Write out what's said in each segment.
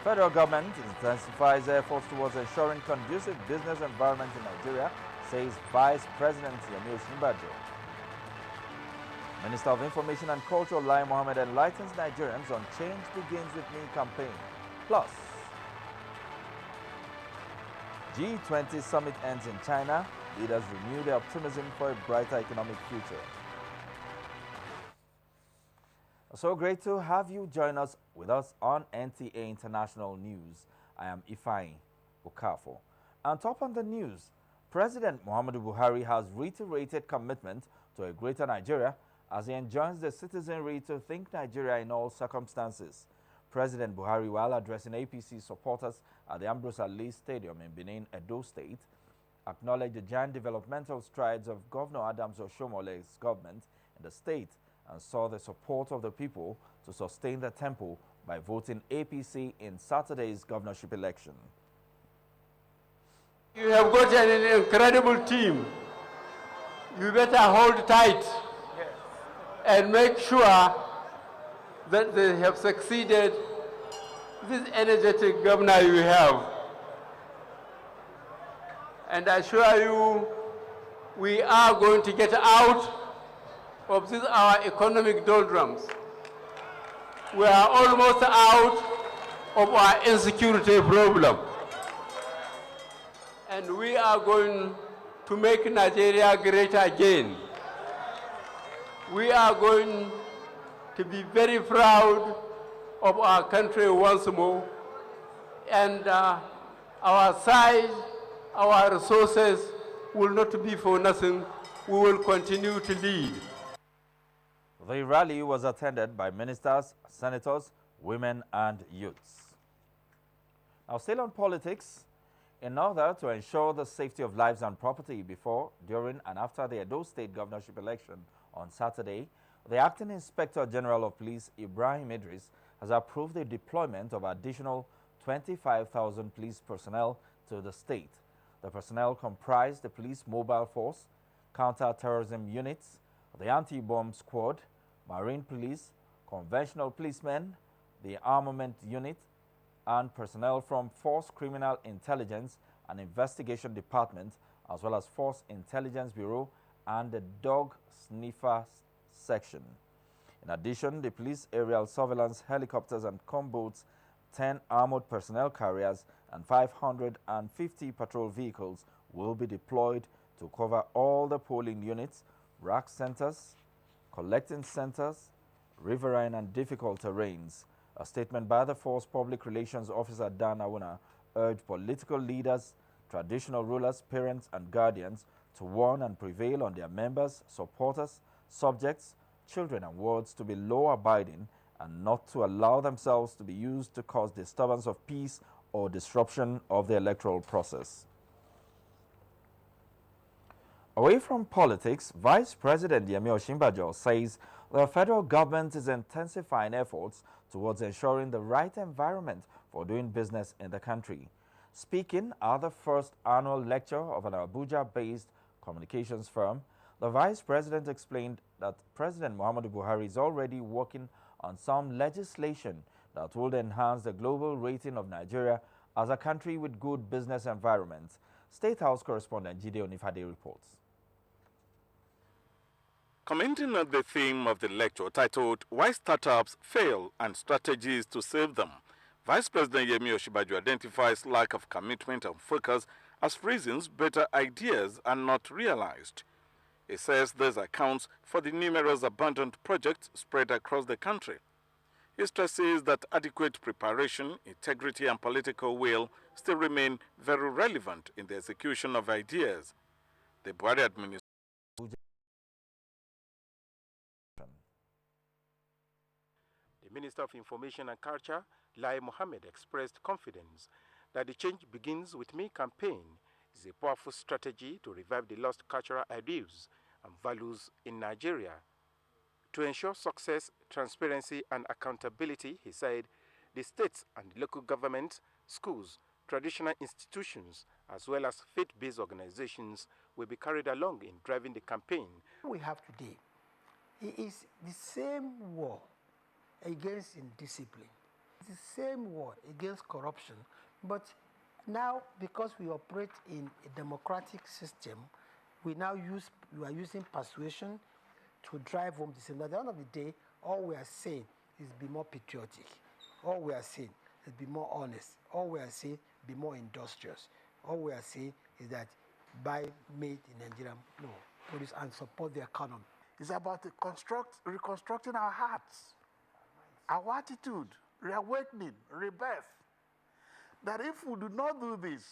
Federal government intensifies efforts towards ensuring conducive business environment in Nigeria, says Vice President Yemi Osinbajo. Minister of Information and Culture Lai Mohammed enlightens Nigerians on Change Begins With Me campaign. Plus, G20 summit ends in China. Leaders renew their optimism for a brighter economic future. So great to have you join us on NTA International News. I am Ifeanyi Okafor. On top of the news, President Muhammadu Buhari has reiterated commitment to a greater Nigeria as he enjoins the citizenry to think Nigeria in all circumstances. President Buhari, while addressing APC supporters at the Ambrose Ali Stadium in Benin, Edo State, acknowledged the giant developmental strides of Governor Adams Oshomole's government in the state and saw the support of the people to sustain the tempo by voting APC in Saturday's governorship election. You have got an incredible team. You better hold tight and make sure that they have succeeded. This energetic governor you have. And I assure you, we are going to get out of this our economic doldrums. We are almost out of our insecurity problem. And we are going to make Nigeria great again. We are going to be very proud of our country once more. And our size, our resources will not be for nothing. We will continue to lead. The rally was attended by ministers, senators, women, and youths. Now, still on politics, in order to ensure the safety of lives and property before, during, and after the Edo State governorship election on Saturday, the Acting Inspector General of Police, Ibrahim Idris, has approved the deployment of additional 25,000 police personnel to the state. The personnel comprise the police mobile force, counter-terrorism units, the anti-bomb squad, marine police, conventional policemen, the armament unit, and personnel from Force Criminal Intelligence and Investigation Department, as well as Force Intelligence Bureau and the Dog Sniffer Section. In addition, the police aerial surveillance helicopters and comboats, 10 armored personnel carriers, and 550 patrol vehicles will be deployed to cover all the polling units, rack centers, collecting centers, riverine and difficult terrains. A statement by the Force Public Relations Officer Dan Awuna urged political leaders, traditional rulers, parents and guardians to warn and prevail on their members, supporters, subjects, children and wards to be law-abiding and not to allow themselves to be used to cause disturbance of peace or disruption of the electoral process. Away from politics, Vice President Yemi Osinbajo says the federal government is intensifying efforts towards ensuring the right environment for doing business in the country. Speaking at the first annual lecture of an Abuja-based communications firm, the Vice President explained that President Muhammadu Buhari is already working on some legislation that will enhance the global rating of Nigeria as a country with good business environment. State House correspondent Jide Onifade reports. Commenting on the theme of the lecture titled Why Startups Fail and Strategies to Save Them, Vice President Yemi Osinbajo identifies lack of commitment and focus as reasons better ideas are not realized. He says this accounts for the numerous abandoned projects spread across the country. He stresses that adequate preparation, integrity and political will still remain very relevant in the execution of ideas. The Buhari administration Minister of Information and Culture, Lai Mohammed, expressed confidence that the Change Begins With Me campaign is a powerful strategy to revive the lost cultural ideals and values in Nigeria. To ensure success, transparency, and accountability, he said, the states and local governments, schools, traditional institutions, as well as faith-based organizations will be carried along in driving the campaign. We have today is the same war against indiscipline. It's the same war against corruption, but now because we operate in a democratic system, we are using persuasion to drive home the same. At the end of the day, all we are saying is be more patriotic. All we are saying is be more honest. All we are saying be more industrious. All we are saying is that buy made in Nigeria, no, produce and support the economy. It's about reconstructing our hearts, our attitude, reawakening, rebirth. That if we do not do this,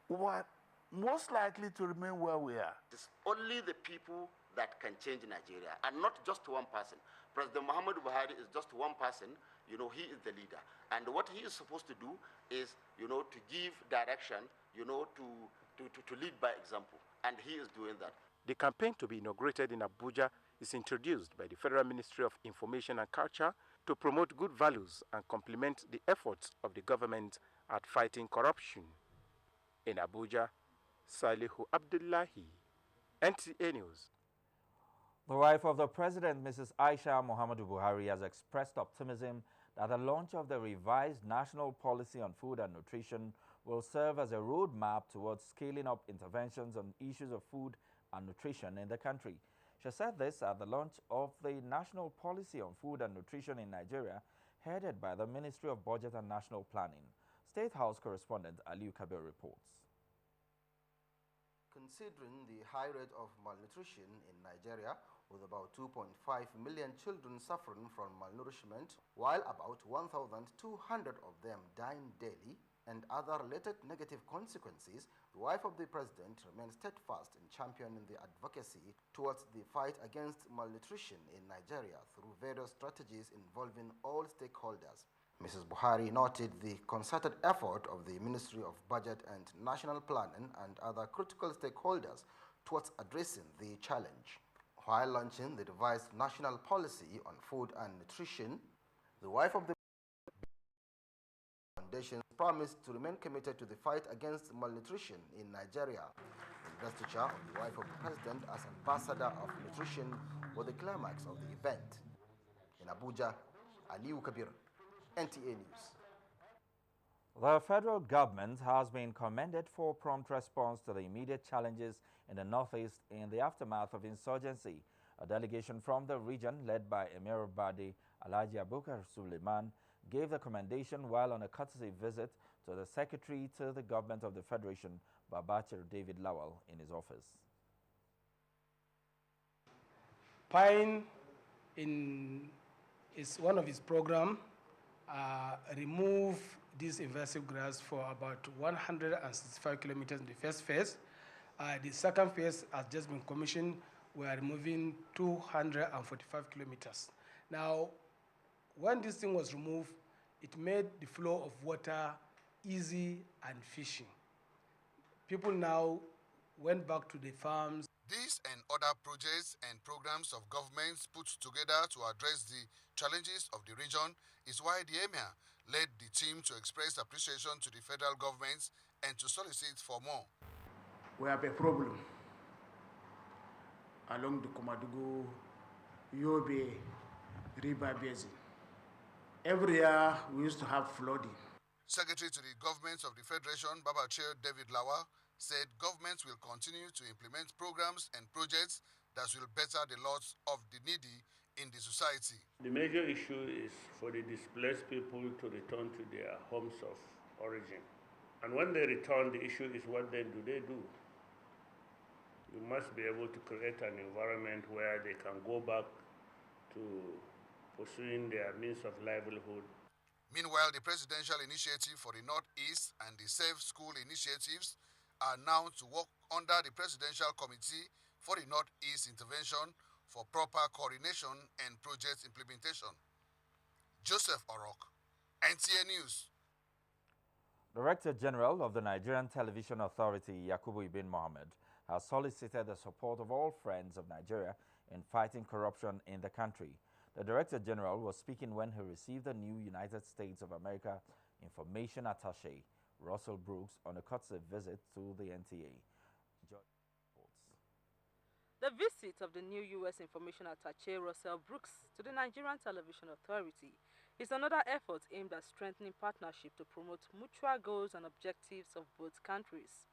we are most likely to remain where we are. It's only the people that can change Nigeria, and not just one person. President Muhammadu Buhari is just one person. He is the leader. And what he is supposed to do is, to give direction, to lead by example. And he is doing that. The campaign to be inaugurated in Abuja is introduced by the Federal Ministry of Information and Culture to promote good values and complement the efforts of the government at fighting corruption. In Abuja, Salihu Abdullahi, NTA News. The wife of the president, Mrs. Aisha Muhammadu Buhari, has expressed optimism that the launch of the revised national policy on food and nutrition will serve as a roadmap towards scaling up interventions on issues of food and nutrition in the country. She said this at the launch of the national policy on food and nutrition in Nigeria, headed by the Ministry of Budget and National Planning. State House correspondent Aliu Kabir reports. Considering the high rate of malnutrition in Nigeria, with about 2.5 million children suffering from malnourishment, while about 1,200 of them dying daily, and other related negative consequences, the wife of the president remains steadfast in championing the advocacy towards the fight against malnutrition in Nigeria through various strategies involving all stakeholders. Mrs. Buhari noted the concerted effort of the Ministry of Budget and National Planning and other critical stakeholders towards addressing the challenge. While launching the revised national policy on food and nutrition, the wife of the Foundation promised to remain committed to the fight against malnutrition in Nigeria. The investiture of the wife of the president as ambassador of nutrition was the climax of the event. In Abuja, Aliu Kabir, NTA News. The federal government has been commended for prompt response to the immediate challenges in the northeast in the aftermath of insurgency. A delegation from the region, led by Emir Badi Alhaji Abubakar Suleiman, gave the commendation while on a courtesy visit to the Secretary to the Government of the Federation, Babachir David Lawal, in his office. Pine is one of his programs, remove this invasive grass for about 165 kilometers in the first phase. The second phase has just been commissioned. We are removing 245 kilometers. Now, when this thing was removed, it made the flow of water easy and fishing. People now went back to the farms. These and other projects and programs of governments put together to address the challenges of the region is why the Emir led the team to express appreciation to the federal government and to solicit for more. We have a problem along the Komadugu-Yobe River Basin. Every year we used to have flooding. Secretary to the Government of the Federation, Babachir David Lawal, said governments will continue to implement programs and projects that will better the lots of the needy in the society. The major issue is for the displaced people to return to their homes of origin. And when they return, the issue is what then do they do? You must be able to create an environment where they can go back to pursuing their means of livelihood. Meanwhile, the Presidential Initiative for the Northeast and the Safe School initiatives are now to work under the Presidential Committee for the Northeast Intervention for proper coordination and project implementation. Joseph Orok, NTA News. Director General of the Nigerian Television Authority, Yakubu Ibn Mohammed, has solicited the support of all friends of Nigeria in fighting corruption in the country. The Director General was speaking when he received the new United States of America Information Attaché, Russell Brooks, on a courtesy visit to the NTA. The visit of the new U.S. Information Attaché, Russell Brooks, to the Nigerian Television Authority It's another effort aimed at strengthening partnership to promote mutual goals and objectives of both countries.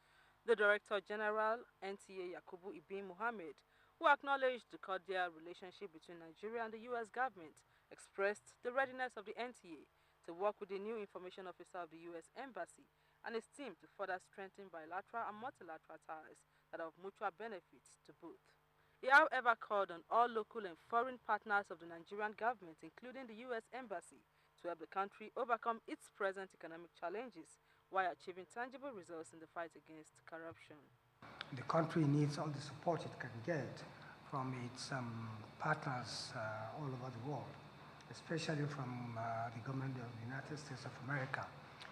The Director General, NTA Yakubu Ibn Mohammed, who acknowledged the cordial relationship between Nigeria and the U.S. government, expressed the readiness of the NTA to work with the new information officer of the U.S. Embassy and his team to further strengthen bilateral and multilateral ties that are of mutual benefit to both. He, however, called on all local and foreign partners of the Nigerian government, including the U.S. Embassy, to help the country overcome its present economic challenges while achieving tangible results in the fight against corruption. The country needs all the support it can get from its partners all over the world, especially from the government of the United States of America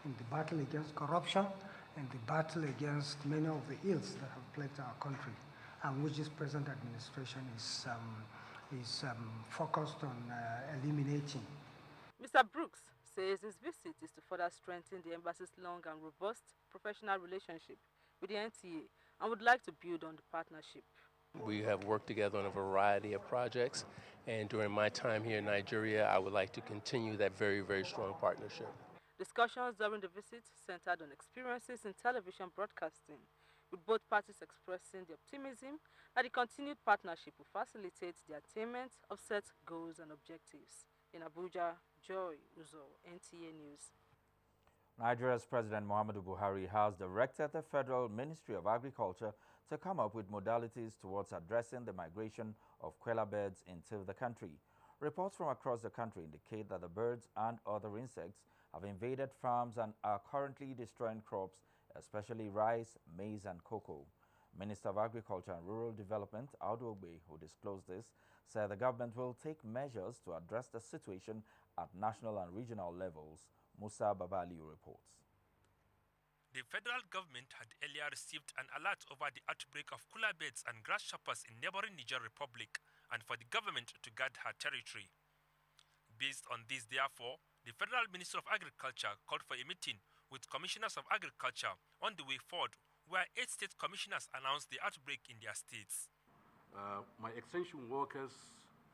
in the battle against corruption and the battle against many of the ills that have plagued our country, and which this present administration is focused on eliminating. Mr. Brooks says his visit is to further strengthen the embassy's long and robust professional relationship with the NTA and would like to build on the partnership. We have worked together on a variety of projects, and during my time here in Nigeria, I would like to continue that very, very strong partnership. Discussions during the visit centered on experiences in television broadcasting, with both parties expressing the optimism that the continued partnership will facilitate the attainment of set goals and objectives. In Abuja, Joy Uzo, NTA News. Nigeria's President Muhammadu Buhari has directed the Federal Ministry of Agriculture to come up with modalities towards addressing the migration of koala birds into the country. Reports from across the country indicate that the birds and other insects have invaded farms and are currently destroying crops, especially rice, maize, and cocoa. Minister of Agriculture and Rural Development, Audu Ogbe, who disclosed this, said the government will take measures to address the situation at national and regional levels. Musa Babaliu reports. The federal government had earlier received an alert over the outbreak of koala birds and grasshoppers in neighboring Niger Republic and for the government to guard her territory. Based on this, therefore, the Federal Ministry of Agriculture called for a meeting with commissioners of agriculture on the way forward, where 8 state commissioners announced the outbreak in their states. My extension workers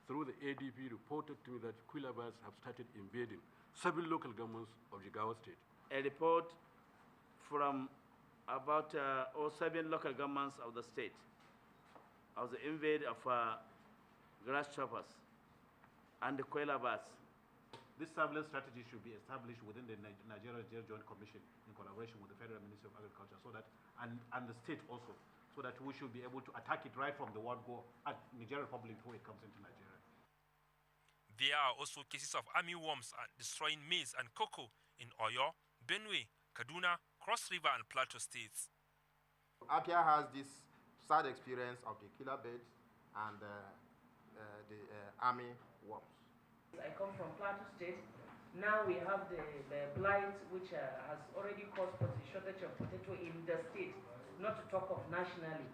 through the ADP reported to me that koala birds have started invading 7 local governments of Jigawa State. A report from about 7 local governments of the state of the invade of grasshoppers and the koala birds. This surveillance strategy should be established within the Nigeria Joint Commission in collaboration with the Federal Ministry of Agriculture, so that and the state also, so that we should be able to attack it right from the word go at Nigeria Republic before it comes into Nigeria. There are also cases of armyworms destroying maize and cocoa in Oyo, Benue, Kaduna, Cross River, and Plateau states. Apia has this sad experience of the killer birds and the army worms. I come from Plateau State. Now we have the blight, which has already caused shortage of potato in the state, not to talk of nationally.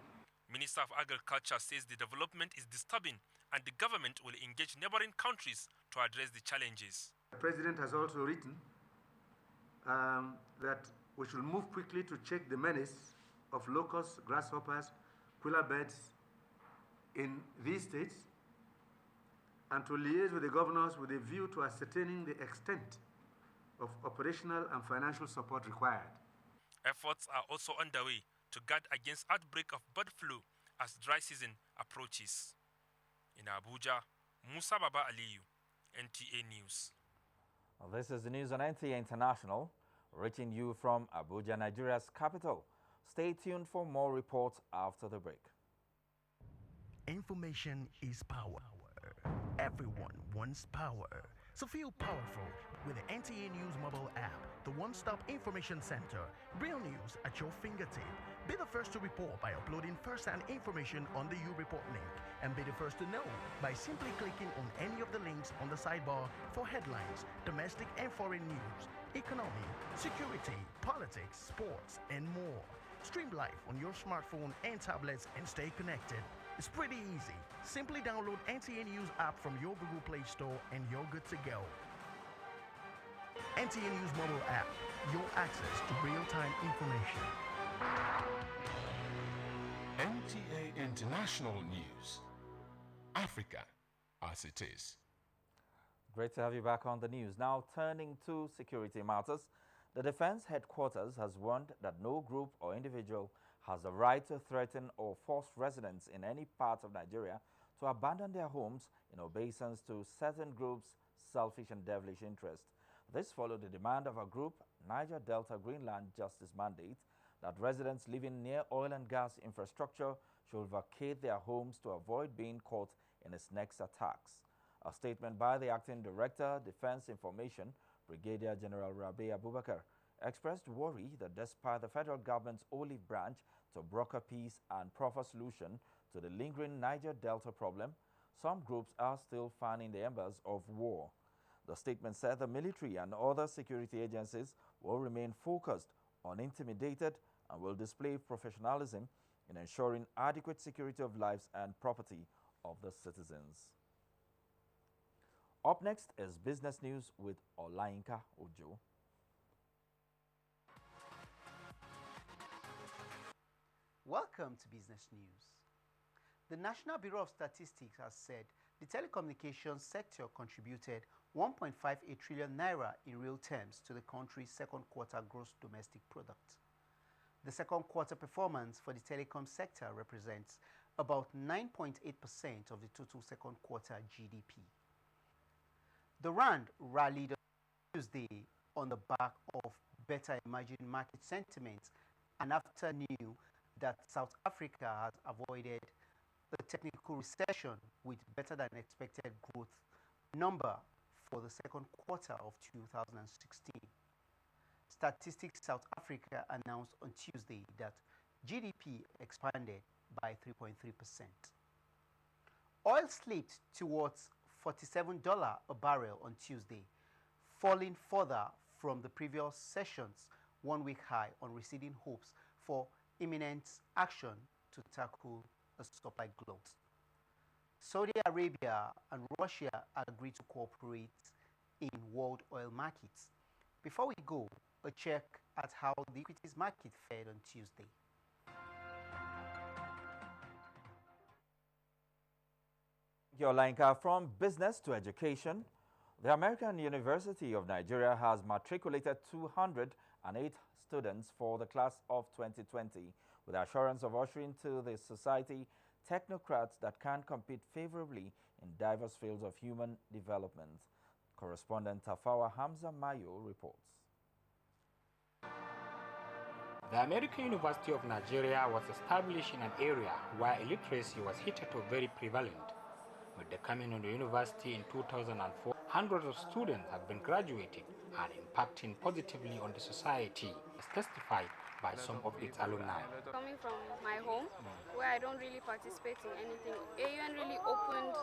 Minister of Agriculture says the development is disturbing and the government will engage neighboring countries to address the challenges. The President has also written that we should move quickly to check the menace of locusts, grasshoppers, koala birds in these states, and to liaise with the governors with a view to ascertaining the extent of operational and financial support required. Efforts are also underway to guard against outbreak of bird flu as dry season approaches. In Abuja, Musa Baba Aliyu, NTA News. This is the news on NTA International, reaching you from Abuja, Nigeria's capital. Stay tuned for more reports after the break. Information is power. Everyone wants power. So feel powerful with the NTA News mobile app, the one-stop information center. Real news at your fingertip. Be the first to report by uploading first-hand information on the U-Report link, and be the first to know by simply clicking on any of the links on the sidebar for headlines, domestic and foreign news, economy, security, politics, sports, and more. Stream live on your smartphone and tablets and stay connected. It's pretty easy. Simply download NTA News app from your Google Play Store and you're good to go. NTA News mobile app, your access to real-time information. NTA International News. Africa as it is. Great to have you back on the news. Now, turning to security matters, the Defense Headquarters has warned that no group or individual has the right to threaten or force residents in any part of Nigeria to abandon their homes in obeisance to certain groups' selfish and devilish interests. This followed the demand of a group, Niger Delta Greenland Justice Mandate, that residents living near oil and gas infrastructure should vacate their homes to avoid being caught in its next attacks. A statement by the Acting Director, Defense Information, Brigadier General Rabi Abubakar, expressed worry that despite the federal government's olive branch to broker peace and proffer solution to the lingering Niger Delta problem, some groups are still fanning the embers of war. The statement said the military and other security agencies will remain focused on intimidated and will display professionalism in ensuring adequate security of lives and property of the citizens. Up next is business news with Olainka Ojo. Welcome to Business News. The National Bureau of Statistics has said the telecommunications sector contributed 1.58 trillion naira in real terms to the country's second quarter gross domestic product. The second quarter performance for the telecom sector represents about 9.8% of the total second quarter GDP. The rand rallied on Tuesday on the back of better emerging market sentiment and after news that South Africa has avoided a technical recession with better than expected growth number for the second quarter of 2016. Statistics South Africa announced on Tuesday that GDP expanded by 3.3%. Oil slipped towards $47 a barrel on Tuesday, falling further from the previous session's one-week high on receding hopes for imminent action to tackle a supply glut. Saudi Arabia and Russia agreed to cooperate in world oil markets. Before we go, a check at how the equities market fared on Tuesday. Yolanka, from business to education, the American University of Nigeria has matriculated 208 students for the class of 2020 with assurance of ushering to the society technocrats that can compete favorably in diverse fields of human development. Correspondent Tafawa Hamza Mayo reports. The American University of Nigeria was established in an area where illiteracy was hitherto very prevalent. With the coming of the university in 2004, hundreds of students have been graduating and impacting positively on the society, as testified by some of its alumni. Coming from my home, where I don't really participate in anything, AUN really opened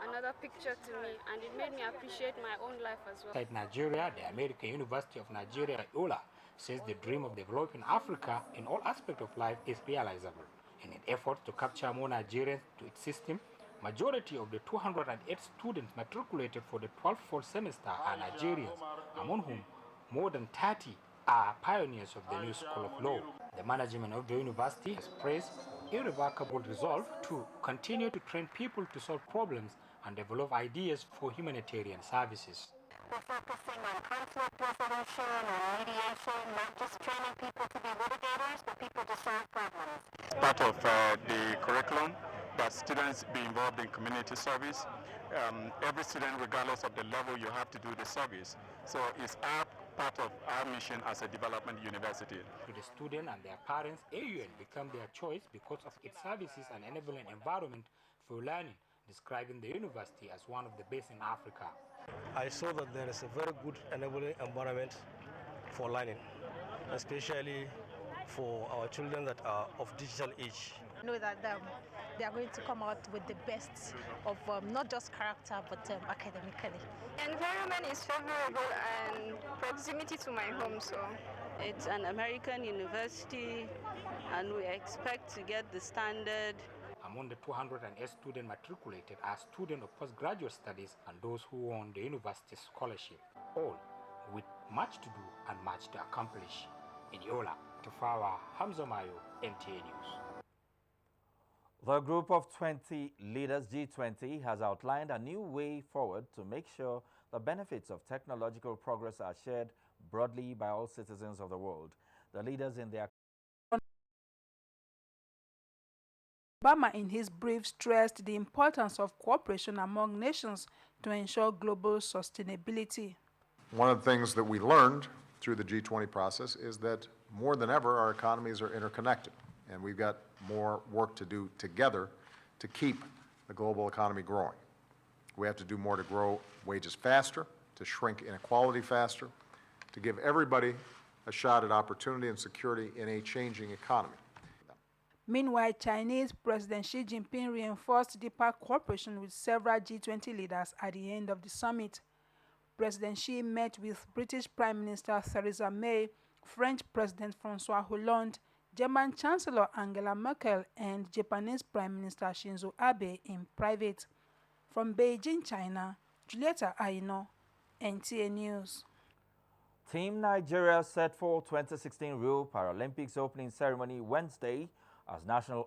another picture to me, and it made me appreciate my own life as well. Inside Nigeria, the American University of Nigeria, IOLA, says the dream of developing Africa in all aspects of life is realizable. In an effort to capture more Nigerians to its system, majority of the 208 students matriculated for the 12th fall semester are Nigerians, among whom more than 30 are pioneers of the new School of Law. The management of the university has praised irrevocable resolve to continue to train people to solve problems and develop ideas for humanitarian services. We're focusing on conflict resolution and mediation, not just training people to be litigators, but people to solve problems. Part of the curriculum that students be involved in community service. Every student, regardless of the level, you have to do the service. So it's part of our mission as a development university. To the student and their parents, AUN became their choice because of its services and enabling environment for learning, describing the university as one of the best in Africa. I saw that there is a very good enabling environment for learning, especially for our children that are of digital age. I know that they are going to come out with the best of not just character but academically. The environment is favorable and proximity to my home, so it's an American university and we expect to get the standard. Among the 208 students matriculated are students of postgraduate studies and those who won the university scholarship, all with much to do and much to accomplish. In Yola, Tafawa Hamza Mayo, NTA News. The group of 20 leaders, G20, has outlined a new way forward to make sure the benefits of technological progress are shared broadly by all citizens of the world. The leaders in their Obama, in his brief, stressed the importance of cooperation among nations to ensure global sustainability. One of the things that we learned through the G20 process is that more than ever, our economies are interconnected, and we've got more work to do together to keep the global economy growing. We have to do more to grow wages faster, to shrink inequality faster, to give everybody a shot at opportunity and security in a changing economy. Meanwhile, Chinese President Xi Jinping reinforced deeper cooperation with several G20 leaders at the end of the summit. President Xi met with British Prime Minister Theresa May, French President François Hollande, German Chancellor Angela Merkel, and Japanese Prime Minister Shinzo Abe in private. From Beijing, China, Julieta Aino, NTA News. Team Nigeria set for 2016 Rio Paralympics opening ceremony Wednesday as national